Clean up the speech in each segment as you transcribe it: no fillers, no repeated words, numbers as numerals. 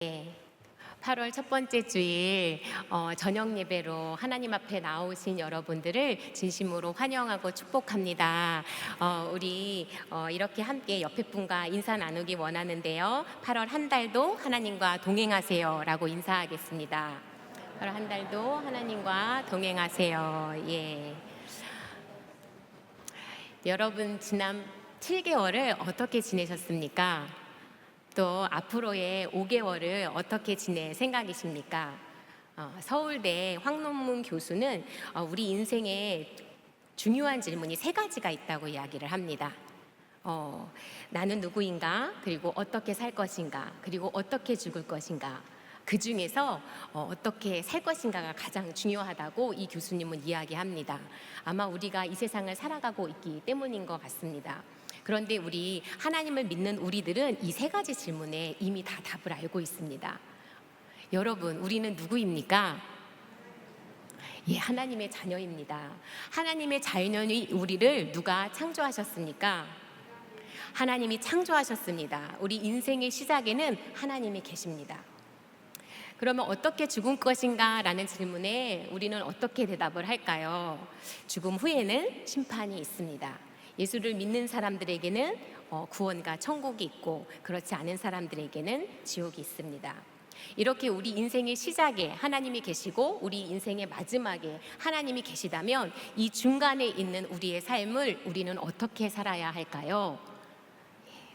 네, 8월 첫 번째 주일 저녁 예배로 하나님 앞에 나오신 여러분들을 진심으로 환영하고 축복합니다. 우리 이렇게 함께 옆에 분과 인사 나누기 원하는데요. 8월 한 달도 하나님과 동행하세요 라고 인사하겠습니다. 8월 한 달도 하나님과 동행하세요. 예. 여러분 지난 7개월을 어떻게 지내셨습니까? 또 앞으로의 5개월을 어떻게 지낼 생각이십니까? 서울대 황논문 교수는 우리 인생에 중요한 질문이 세 가지가 있다고 이야기를 합니다. 나는 누구인가? 그리고 어떻게 살 것인가? 그리고 어떻게 죽을 것인가? 그 중에서 어떻게 살 것인가가 가장 중요하다고 이 교수님은 이야기합니다. 아마 우리가 이 세상을 살아가고 있기 때문인 것 같습니다. 그런데 우리 하나님을 믿는 우리들은 이 세 가지 질문에 이미 다 답을 알고 있습니다. 여러분, 우리는 누구입니까? 예, 하나님의 자녀입니다. 하나님의 자녀인 우리를 누가 창조하셨습니까? 하나님이 창조하셨습니다. 우리 인생의 시작에는 하나님이 계십니다. 그러면 어떻게 죽을 것인가? 라는 질문에 우리는 어떻게 대답을 할까요? 죽음 후에는 심판이 있습니다. 예수를 믿는 사람들에게는 구원과 천국이 있고 그렇지 않은 사람들에게는 지옥이 있습니다. 이렇게 우리 인생의 시작에 하나님이 계시고 우리 인생의 마지막에 하나님이 계시다면 이 중간에 있는 우리의 삶을 우리는 어떻게 살아야 할까요?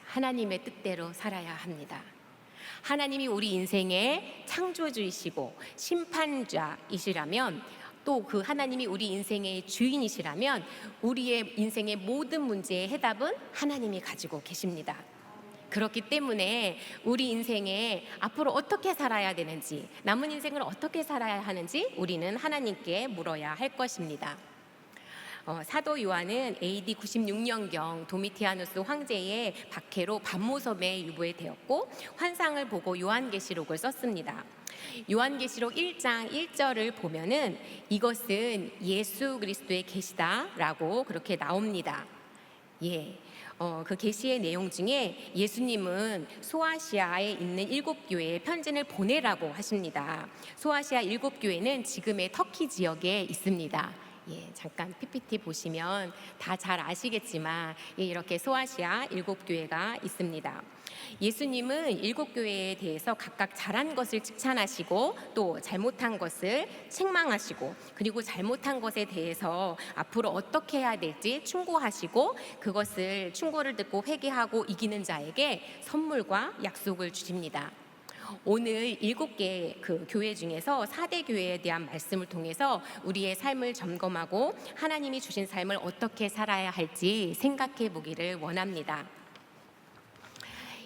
하나님의 뜻대로 살아야 합니다. 하나님이 우리 인생의 창조주이시고 심판자이시라면 또 그 하나님이 우리 인생의 주인이시라면 우리의 인생의 모든 문제의 해답은 하나님이 가지고 계십니다. 그렇기 때문에 우리 인생에 앞으로 어떻게 살아야 되는지, 남은 인생을 어떻게 살아야 하는지 우리는 하나님께 물어야 할 것입니다. 사도 요한은 AD 96년경 도미티아누스 황제의 박해로 반모섬에 유배되었고 환상을 보고 요한계시록을 썼습니다. 요한계시록 1장 1절을 보면은 이것은 예수 그리스도의 계시다라고 그렇게 나옵니다. 예. 그 계시의 내용 중에 예수님은 소아시아에 있는 7교회에 편지를 보내라고 하십니다. 소아시아 7교회는 지금의 터키 지역에 있습니다. 예, 잠깐 PPT 보시면 다 잘 아시겠지만 이렇게 소아시아 7교회가 있습니다. 예수님은 7교회에 대해서 각각 잘한 것을 칭찬하시고 또 잘못한 것을 책망하시고 그리고 잘못한 것에 대해서 앞으로 어떻게 해야 될지 충고하시고 그것을 충고를 듣고 회개하고 이기는 자에게 선물과 약속을 주십니다. 오늘 7개 그 교회 중에서 4대 교회에 대한 말씀을 통해서 우리의 삶을 점검하고 하나님이 주신 삶을 어떻게 살아야 할지 생각해 보기를 원합니다.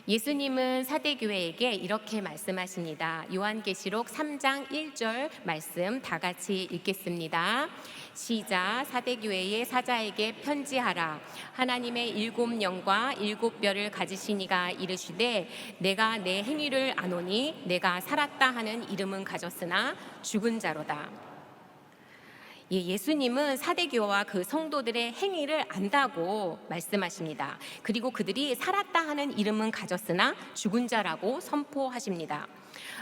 예수님은 사대교회에게 이렇게 말씀하십니다. 요한계시록 3장 1절 말씀 다 같이 읽겠습니다. 시작. 사대교회의 사자에게 편지하라. 하나님의 7영과 7뼈를 가지신 이가 이르시되 내가 내 행위를 아노니 내가 살았다 하는 이름은 가졌으나 죽은 자로다. 예수님은 사대교와 그 성도들의 행위를 안다고 말씀하십니다. 그리고 그들이 살았다 하는 이름은 가졌으나 죽은 자라고 선포하십니다.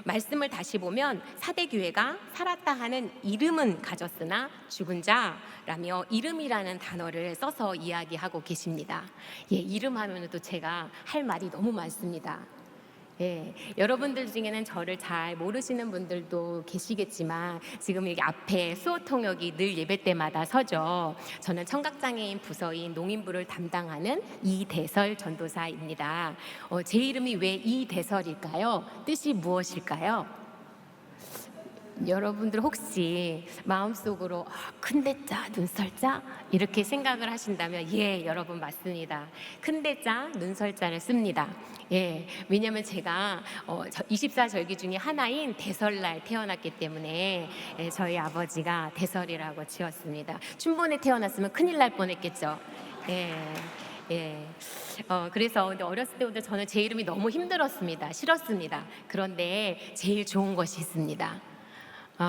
말씀을 다시 보면 사대교회가 살았다 하는 이름은 가졌으나 죽은 자라며 이름이라는 단어를 써서 이야기하고 계십니다. 이름 하면 또 제가 할 말이 너무 많습니다. 여러분들 중에는 저를 잘 모르시는 분들도 계시겠지만 지금 여기 앞에 수호통역이 늘 예배 때마다 서죠. 저는 청각장애인 부서인 농인부를 담당하는 이대설 전도사입니다. 제 이름이 왜 이대설일까요? 뜻이 무엇일까요? 여러분들 혹시 마음속으로 큰대자 눈설자 이렇게 생각을 하신다면 여러분 맞습니다. 큰대자 눈설자를 씁니다. 왜냐하면 제가 24절기 중에 하나인 대설날 태어났기 때문에 저희 아버지가 대설이라고 지었습니다. 춘분에 태어났으면 큰일 날 뻔했겠죠. 그래서 근데 어렸을 때부터 저는 제 이름이 너무 힘들었습니다. 싫었습니다. 그런데 제일 좋은 것이 있습니다.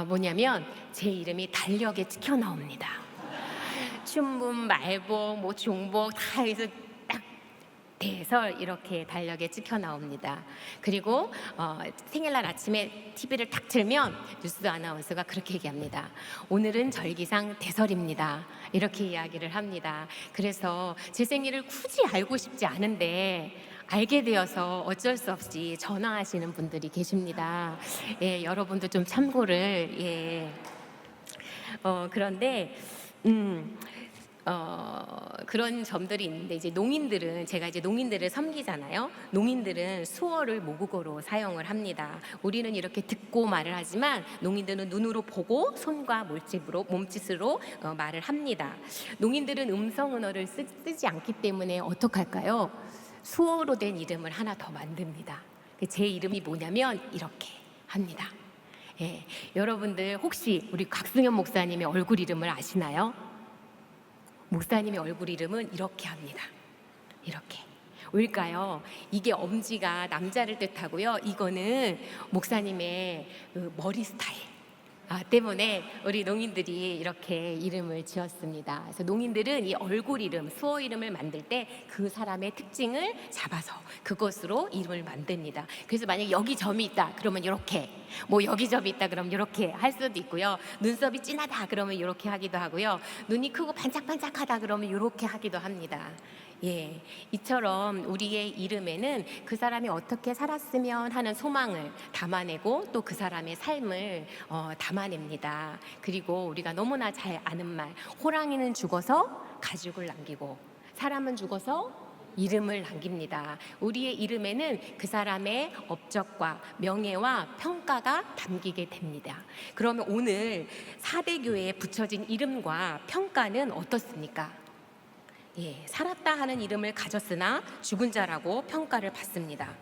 뭐냐면 제 이름이 달력에 찍혀 나옵니다. 춘분, 말복, 종복 다 해서 딱 대설 이렇게 달력에 찍혀 나옵니다. 그리고 생일날 아침에 TV를 딱 틀면 뉴스 아나운서가 그렇게 얘기합니다. 오늘은 절기상 대설입니다. 이렇게 이야기를 합니다. 그래서 제 생일을 굳이 알고 싶지 않은데 알게 되어서 어쩔 수 없이 전화하시는 분들이 계십니다. 예, 여러분도 좀 참고를. 예. 그런데 그런 점들이 있는데, 이제 농인들은, 제가 이제 농인들을 섬기잖아요. 농인들은 수어를 모국어로 사용을 합니다. 우리는 이렇게 듣고 말을 하지만 농인들은 눈으로 보고 손과 몸짓으로 말을 합니다. 농인들은 음성 언어를 쓰지 않기 때문에 어떡할까요? 수어로 된 이름을 하나 더 만듭니다. 제 이름이 뭐냐면 이렇게 합니다. 예, 여러분들 혹시 우리 곽승현 목사님의 얼굴 이름을 아시나요? 목사님의 얼굴 이름은 이렇게 합니다. 이렇게. 왜일까요? 이게 엄지가 남자를 뜻하고요. 이거는 목사님의 머리 스타일 때문에 우리 농인들이 이렇게 이름을 지었습니다. 그래서 농인들은 이 얼굴 이름, 수어 이름을 만들 때 그 사람의 특징을 잡아서 그것으로 이름을 만듭니다. 그래서 만약 여기 점이 있다 그러면 이렇게, 뭐 여기 점이 있다 그러면 이렇게 할 수도 있고요. 눈썹이 진하다 그러면 이렇게 하기도 하고요. 눈이 크고 반짝반짝하다 그러면 이렇게 하기도 합니다. 예, 이처럼 우리의 이름에는 그 사람이 어떻게 살았으면 하는 소망을 담아내고 또 그 사람의 삶을 담아냅니다. 그리고 우리가 너무나 잘 아는 말, 호랑이는 죽어서 가죽을 남기고 사람은 죽어서 이름을 남깁니다. 우리의 이름에는 그 사람의 업적과 명예와 평가가 담기게 됩니다. 그러면 오늘 4대 교회에 붙여진 이름과 평가는 어떻습니까? 예, 살았다 하는 이름을 가졌으나 죽은 자라고 평가를 받습니다.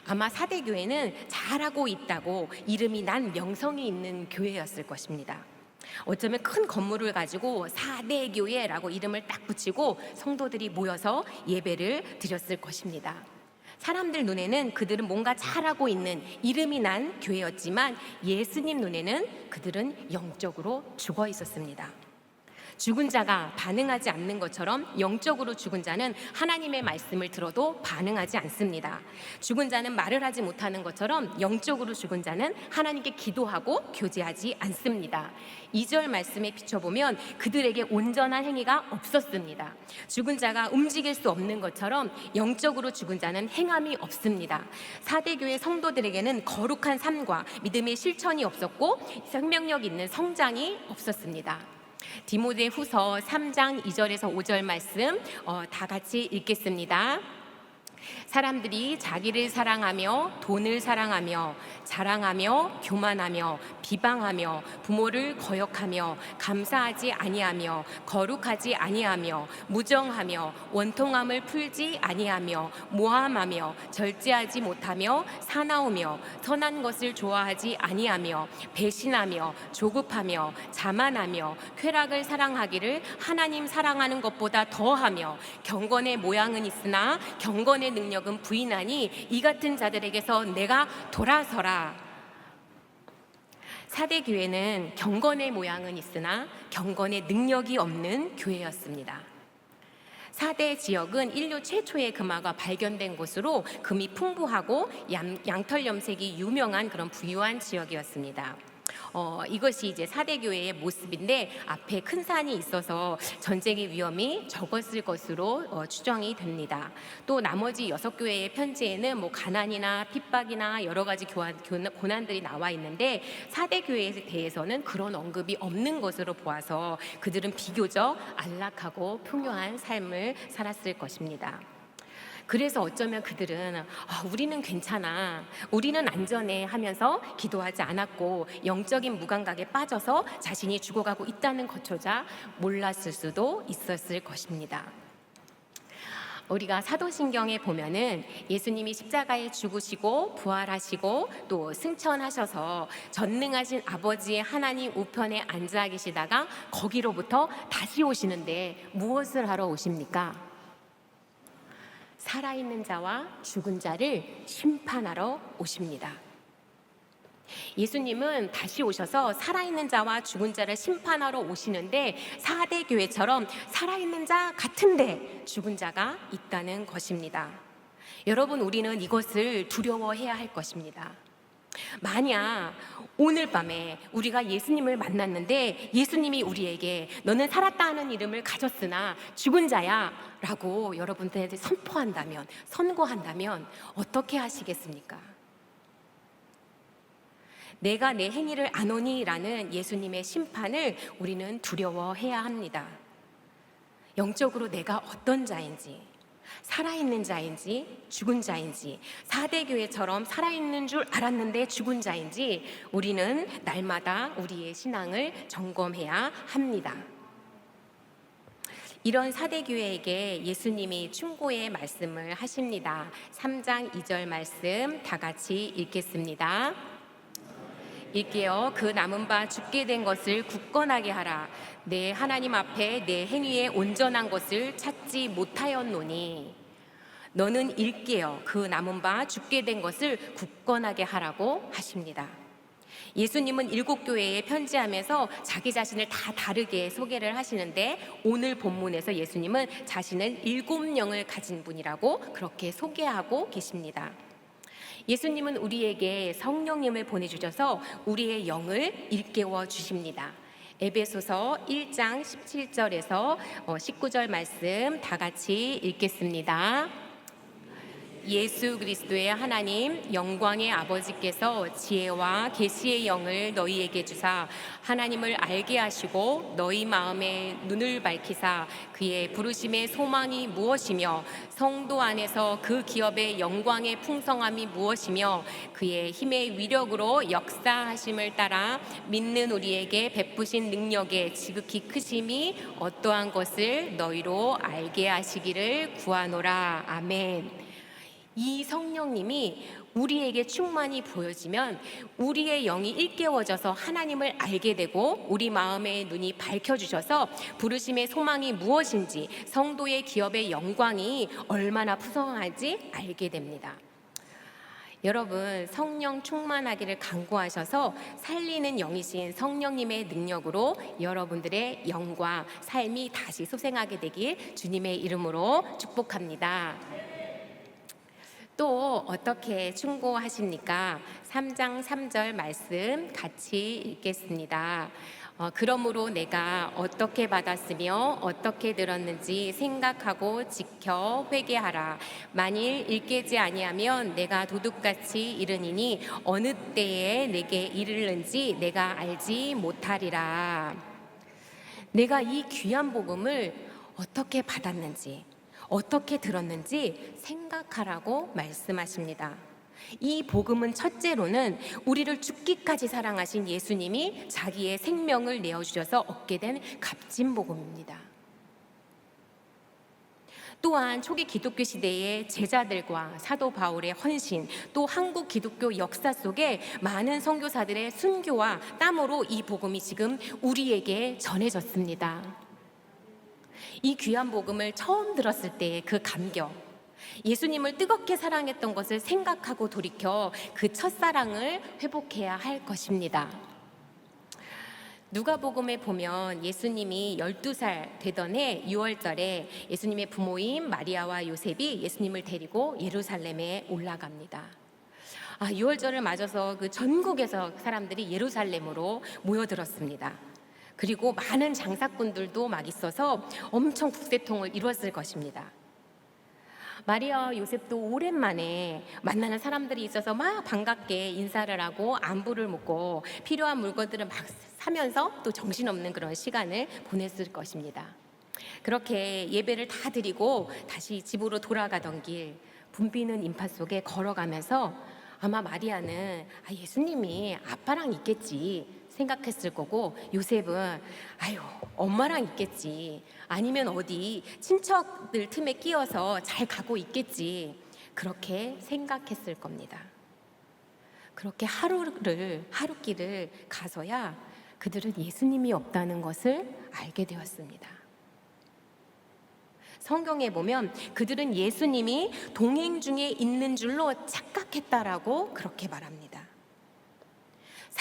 아마 4대 교회는 잘하고 있다고 이름이 난 명성이 있는 교회였을 것입니다. 어쩌면 큰 건물을 가지고 4대 교회라고 이름을 딱 붙이고 성도들이 모여서 예배를 드렸을 것입니다. 사람들 눈에는 그들은 뭔가 잘하고 있는 이름이 난 교회였지만 예수님 눈에는 그들은 영적으로 죽어 있었습니다. 죽은 자가 반응하지 않는 것처럼 영적으로 죽은 자는 하나님의 말씀을 들어도 반응하지 않습니다. 죽은 자는 말을 하지 못하는 것처럼 영적으로 죽은 자는 하나님께 기도하고 교제하지 않습니다. 2절 말씀에 비춰보면 그들에게 온전한 행위가 없었습니다. 죽은 자가 움직일 수 없는 것처럼 영적으로 죽은 자는 행함이 없습니다. 4대 교회 성도들에게는 거룩한 삶과 믿음의 실천이 없었고 생명력 있는 성장이 없었습니다. 디모데 후서 3장 2절에서 5절 말씀 다 같이 읽겠습니다. 사람들이 자기를 사랑하며 돈을 사랑하며 자랑하며 교만하며 비방하며 부모를 거역하며 감사하지 아니하며 거룩하지 아니하며 무정하며 원통함을 풀지 아니하며 모함하며 절제하지 못하며 사나우며 선한 것을 좋아하지 아니하며 배신하며 조급하며 자만하며 쾌락을 사랑하기를 하나님 사랑하는 것보다 더하며 경건의 모양은 있으나 경건의 능력은 부인하니 이 같은 자들에게서 내가 돌아서라. 4대 교회는 경건의 모양은 있으나 경건의 능력이 없는 교회였습니다. 4대 지역은 인류 최초의 금화가 발견된 곳으로 금이 풍부하고 양털 염색이 유명한 그런 부유한 지역이었습니다. 이것이 이제 4대 교회의 모습인데 앞에 큰 산이 있어서 전쟁의 위험이 적었을 것으로 추정이 됩니다. 또 나머지 6교회의 편지에는 뭐 가난이나 핍박이나 여러 가지 고난들이 나와 있는데 4대 교회에 대해서는 그런 언급이 없는 것으로 보아서 그들은 비교적 안락하고 풍요한 삶을 살았을 것입니다. 그래서 어쩌면 그들은 우리는 괜찮아, 우리는 안전해 하면서 기도하지 않았고 영적인 무감각에 빠져서 자신이 죽어가고 있다는 것조차 몰랐을 수도 있었을 것입니다. 우리가 사도신경에 보면은 예수님이 십자가에 죽으시고 부활하시고 또 승천하셔서 전능하신 아버지의 하나님 우편에 앉아 계시다가 거기로부터 다시 오시는데 무엇을 하러 오십니까? 살아있는 자와 죽은 자를 심판하러 오십니다. 예수님은 다시 오셔서 살아있는 자와 죽은 자를 심판하러 오시는데 4대 교회처럼 살아있는 자 같은데 죽은 자가 있다는 것입니다. 여러분, 우리는 이것을 두려워해야 할 것입니다. 만약 오늘 밤에 우리가 예수님을 만났는데 예수님이 우리에게 너는 살았다 하는 이름을 가졌으나 죽은 자야 라고 여러분들한테 선포한다면, 선고한다면 어떻게 하시겠습니까? 내가 내 행위를 아노니 라는 예수님의 심판을 우리는 두려워해야 합니다. 영적으로 내가 어떤 자인지, 살아있는 자인지 죽은 자인지, 4대 교회처럼 살아있는 줄 알았는데 죽은 자인지 우리는 날마다 우리의 신앙을 점검해야 합니다. 이런 4대 교회에게 예수님이 충고의 말씀을 하십니다. 3장 2절 말씀 다 같이 읽겠습니다. 일깨어 그 남은 바 죽게 된 것을 굳건하게 하라. 내 하나님 앞에 내 행위에 온전한 것을 찾지 못하였노니. 너는 일깨어 그 남은 바 죽게 된 것을 굳건하게 하라고 하십니다. 예수님은 7교회에 편지하면서 자기 자신을 다 다르게 소개를 하시는데 오늘 본문에서 예수님은 자신을 7영을 가진 분이라고 그렇게 소개하고 계십니다. 예수님은 우리에게 성령님을 보내주셔서 우리의 영을 일깨워 주십니다. 에베소서 1장 17절에서 19절 말씀 다 같이 읽겠습니다. 예수 그리스도의 하나님 영광의 아버지께서 지혜와 계시의 영을 너희에게 주사 하나님을 알게 하시고 너희 마음의 눈을 밝히사 그의 부르심의 소망이 무엇이며 성도 안에서 그 기업의 영광의 풍성함이 무엇이며 그의 힘의 위력으로 역사하심을 따라 믿는 우리에게 베푸신 능력의 지극히 크심이 어떠한 것을 너희로 알게 하시기를 구하노라. 아멘. 이 성령님이 우리에게 충만히 보여지면 우리의 영이 일깨워져서 하나님을 알게 되고 우리 마음의 눈이 밝혀주셔서 부르심의 소망이 무엇인지 성도의 기업의 영광이 얼마나 풍성한지 알게 됩니다. 여러분, 성령 충만하기를 간구하셔서 살리는 영이신 성령님의 능력으로 여러분들의 영과 삶이 다시 소생하게 되길 주님의 이름으로 축복합니다. 또 어떻게 충고하십니까? 3장 3절 말씀 같이 읽겠습니다. 그러므로 내가 어떻게 받았으며 어떻게 들었는지 생각하고 지켜 회개하라. 만일 일깨지 아니하면 내가 도둑같이 이르니니 어느 때에 내게 이르는지 내가 알지 못하리라. 내가 이 귀한 복음을 어떻게 받았는지 어떻게 들었는지 생각하라고 말씀하십니다. 이 복음은 첫째로는 우리를 죽기까지 사랑하신 예수님이 자기의 생명을 내어주셔서 얻게 된 값진 복음입니다. 또한 초기 기독교 시대의 제자들과 사도 바울의 헌신, 또 한국 기독교 역사 속에 많은 선교사들의 순교와 땀으로 이 복음이 지금 우리에게 전해졌습니다. 이 귀한 복음을 처음 들었을 때의 그 감격, 예수님을 뜨겁게 사랑했던 것을 생각하고 돌이켜 그 첫사랑을 회복해야 할 것입니다. 누가복음에 보면 예수님이 12살 되던 해 6월절에 예수님의 부모인 마리아와 요셉이 예수님을 데리고 예루살렘에 올라갑니다. 6월절을 맞아서 그 전국에서 사람들이 예루살렘으로 모여들었습니다. 그리고 많은 장사꾼들도 막 있어서 엄청 국세통을 이뤘을 것입니다. 마리아와 요셉도 오랜만에 만나는 사람들이 있어서 막 반갑게 인사를 하고 안부를 묻고 필요한 물건들을 막 사면서 또 정신없는 그런 시간을 보냈을 것입니다. 그렇게 예배를 다 드리고 다시 집으로 돌아가던 길 붐비는 인파 속에 걸어가면서 아마 마리아는 예수님이 아빠랑 있겠지 생각했을 거고, 요셉은 아유 엄마랑 있겠지, 아니면 어디 친척들 틈에 끼어서 잘 가고 있겠지, 그렇게 생각했을 겁니다. 그렇게 하루길을 가서야 그들은 예수님이 없다는 것을 알게 되었습니다. 성경에 보면 그들은 예수님이 동행 중에 있는 줄로 착각했다라고 그렇게 말합니다.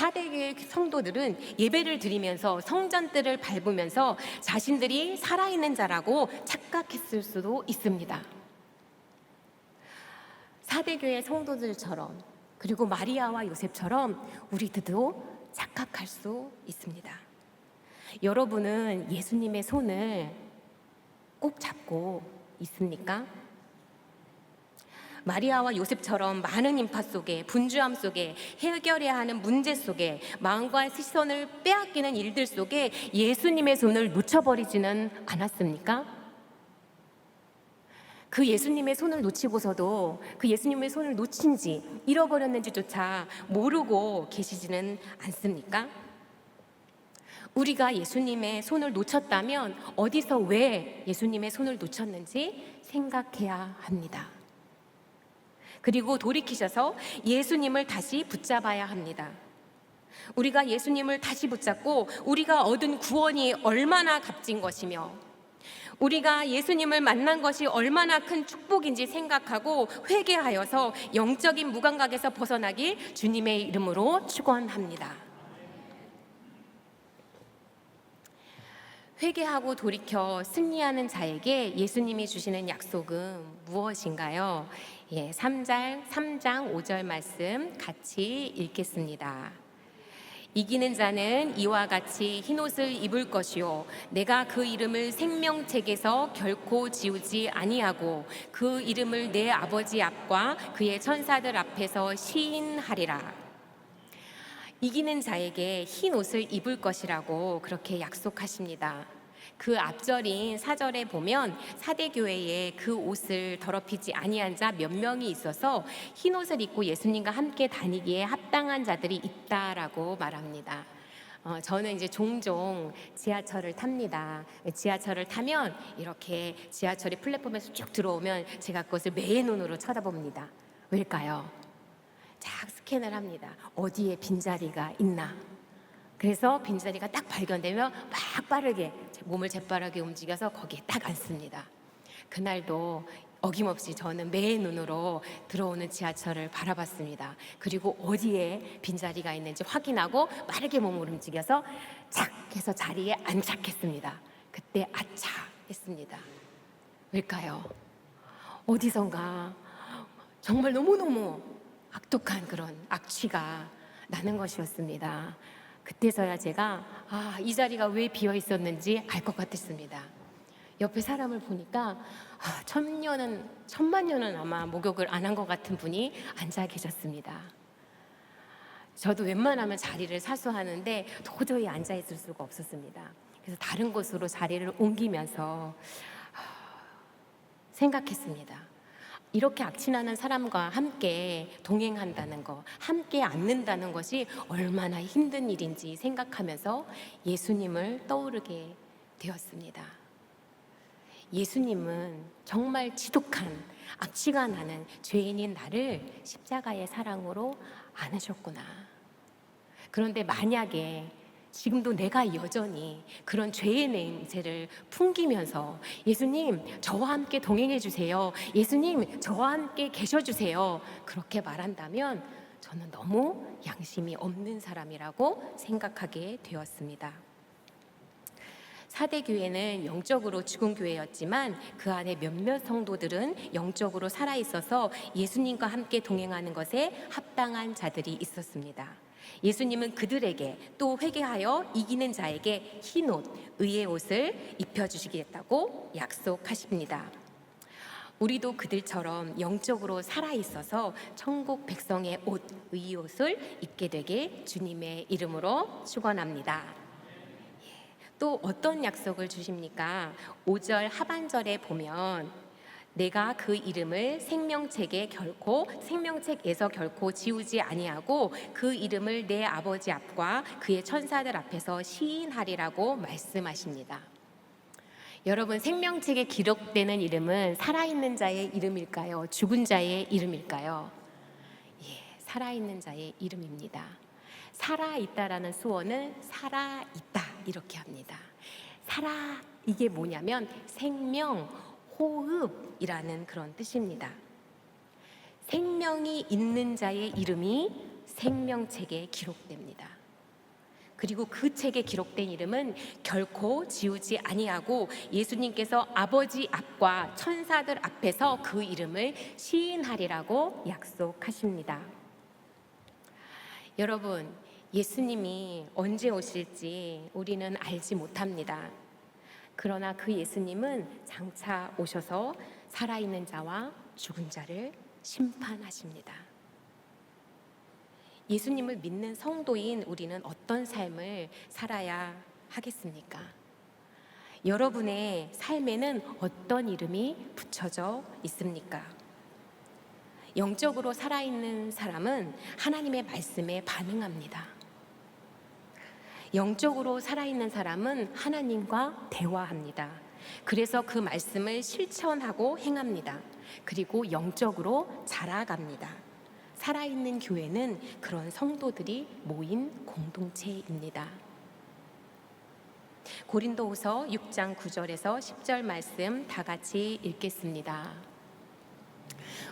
사대교회 성도들은 예배를 드리면서 성전들을 밟으면서 자신들이 살아있는 자라고 착각했을 수도 있습니다. 사대교회 성도들처럼, 그리고 마리아와 요셉처럼 우리들도 착각할 수 있습니다. 여러분은 예수님의 손을 꼭 잡고 있습니까? 마리아와 요셉처럼 많은 인파 속에, 분주함 속에, 해결해야 하는 문제 속에, 마음과 시선을 빼앗기는 일들 속에 예수님의 손을 놓쳐버리지는 않았습니까? 그 예수님의 손을 놓치고서도 그 예수님의 손을 놓친지 잃어버렸는지조차 모르고 계시지는 않습니까? 우리가 예수님의 손을 놓쳤다면 어디서 왜 예수님의 손을 놓쳤는지 생각해야 합니다. 그리고 돌이키셔서 예수님을 다시 붙잡아야 합니다. 우리가 예수님을 다시 붙잡고 우리가 얻은 구원이 얼마나 값진 것이며 우리가 예수님을 만난 것이 얼마나 큰 축복인지 생각하고 회개하여서 영적인 무감각에서 벗어나길 주님의 이름으로 축원합니다. 회개하고 돌이켜 승리하는 자에게 예수님이 주시는 약속은 무엇인가요? 3장 5절 말씀 같이 읽겠습니다. 이기는 자는 이와 같이 흰옷을 입을 것이요 내가 그 이름을 생명책에서 결코 지우지 아니하고 그 이름을 내 아버지 앞과 그의 천사들 앞에서 시인하리라. 이기는 자에게 흰옷을 입을 것이라고 그렇게 약속하십니다. 그 앞절인 4절에 보면 사대교회에 그 옷을 더럽히지 아니한 자 몇 명이 있어서 흰옷을 입고 예수님과 함께 다니기에 합당한 자들이 있다라고 말합니다. 저는 이제 종종 지하철을 탑니다. 지하철을 타면 이렇게 지하철이 플랫폼에서 쭉 들어오면 제가 그것을 매의 눈으로 쳐다봅니다. 왜일까요? 쫙 스캔을 합니다. 어디에 빈자리가 있나? 그래서 빈자리가 딱 발견되면 막 빠르게 몸을 재빠르게 움직여서 거기에 딱 앉습니다. 그날도 어김없이 저는 매의 눈으로 들어오는 지하철을 바라봤습니다. 그리고 어디에 빈자리가 있는지 확인하고 빠르게 몸을 움직여서 착 해서 자리에 안착했습니다. 그때 아차 했습니다. 왜일까요? 어디선가 정말 너무너무 악독한 그런 악취가 나는 것이었습니다. 그때서야 제가 이 자리가 왜 비어 있었는지 알 것 같았습니다. 옆에 사람을 보니까 천만 년은 아마 목욕을 안 한 것 같은 분이 앉아 계셨습니다. 저도 웬만하면 자리를 사수하는데 도저히 앉아 있을 수가 없었습니다. 그래서 다른 곳으로 자리를 옮기면서 생각했습니다. 이렇게 악취나는 사람과 함께 동행한다는 것, 함께 앉는다는 것이 얼마나 힘든 일인지 생각하면서 예수님을 떠오르게 되었습니다. 예수님은 정말 지독한 악취가 나는 죄인인 나를 십자가의 사랑으로 안으셨구나. 그런데 만약에 지금도 내가 여전히 그런 죄의 냄새를 풍기면서 예수님 저와 함께 동행해 주세요, 예수님 저와 함께 계셔 주세요, 그렇게 말한다면 저는 너무 양심이 없는 사람이라고 생각하게 되었습니다. 사대교회는 영적으로 죽은 교회였지만 그 안에 몇몇 성도들은 영적으로 살아있어서 예수님과 함께 동행하는 것에 합당한 자들이 있었습니다. 예수님은 그들에게 또 회개하여 이기는 자에게 흰옷, 의의 옷을 입혀주시겠다고 약속하십니다. 우리도 그들처럼 영적으로 살아있어서 천국 백성의 옷, 의의 옷을 입게 되길 주님의 이름으로 축원합니다. 또 어떤 약속을 주십니까? 5절 하반절에 보면 내가 그 이름을 생명책에서 결코 지우지 아니하고 그 이름을 내 아버지 앞과 그의 천사들 앞에서 시인하리라고 말씀하십니다. 여러분, 생명책에 기록되는 이름은 살아있는 자의 이름일까요? 죽은 자의 이름일까요? 살아있는 자의 이름입니다. 살아있다라는 수어는 살아있다 이렇게 합니다. 이게 뭐냐면 생명, 호흡이라는 그런 뜻입니다. 생명이 있는 자의 이름이 생명책에 기록됩니다. 그리고 그 책에 기록된 이름은 결코 지우지 아니하고 예수님께서 아버지 앞과 천사들 앞에서 그 이름을 시인하리라고 약속하십니다. 여러분, 예수님이 언제 오실지 우리는 알지 못합니다. 그러나 그 예수님은 장차 오셔서 살아있는 자와 죽은 자를 심판하십니다. 예수님을 믿는 성도인 우리는 어떤 삶을 살아야 하겠습니까? 여러분의 삶에는 어떤 이름이 붙여져 있습니까? 영적으로 살아있는 사람은 하나님의 말씀에 반응합니다. 영적으로 살아있는 사람은 하나님과 대화합니다. 그래서 그 말씀을 실천하고 행합니다. 그리고 영적으로 자라갑니다. 살아있는 교회는 그런 성도들이 모인 공동체입니다. 고린도후서 6장 9절에서 10절 말씀 다 같이 읽겠습니다.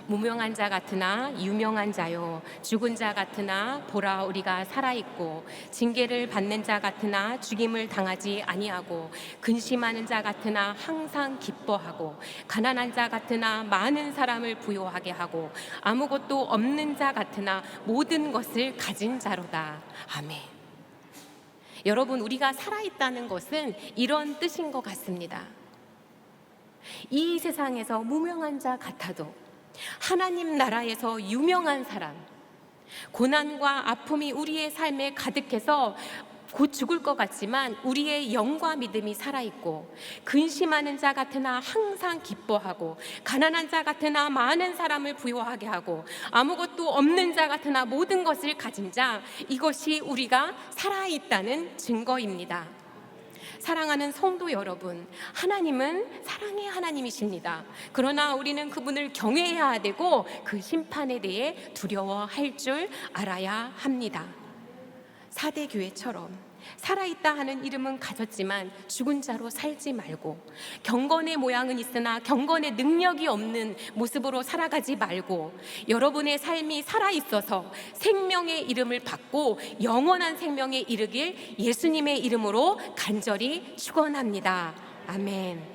무명한 자 같으나 유명한 자요, 죽은 자 같으나 보라 우리가 살아있고, 징계를 받는 자 같으나 죽임을 당하지 아니하고, 근심하는 자 같으나 항상 기뻐하고, 가난한 자 같으나 많은 사람을 부요하게 하고, 아무것도 없는 자 같으나 모든 것을 가진 자로다. 아멘. 여러분, 우리가 살아있다는 것은 이런 뜻인 것 같습니다. 이 세상에서 무명한 자 같아도 하나님 나라에서 유명한 사람, 고난과 아픔이 우리의 삶에 가득해서 곧 죽을 것 같지만 우리의 영과 믿음이 살아있고, 근심하는 자 같으나 항상 기뻐하고, 가난한 자 같으나 많은 사람을 부요하게 하고, 아무것도 없는 자 같으나 모든 것을 가진 자, 이것이 우리가 살아있다는 증거입니다. 사랑하는 성도 여러분, 하나님은 사랑의 하나님이십니다. 그러나 우리는 그분을 경외해야 되고 그 심판에 대해 두려워할 줄 알아야 합니다. 사대 교회처럼 살아있다 하는 이름은 가졌지만 죽은 자로 살지 말고, 경건의 모양은 있으나 경건의 능력이 없는 모습으로 살아가지 말고, 여러분의 삶이 살아있어서 생명의 이름을 받고 영원한 생명에 이르길 예수님의 이름으로 간절히 축원합니다. 아멘.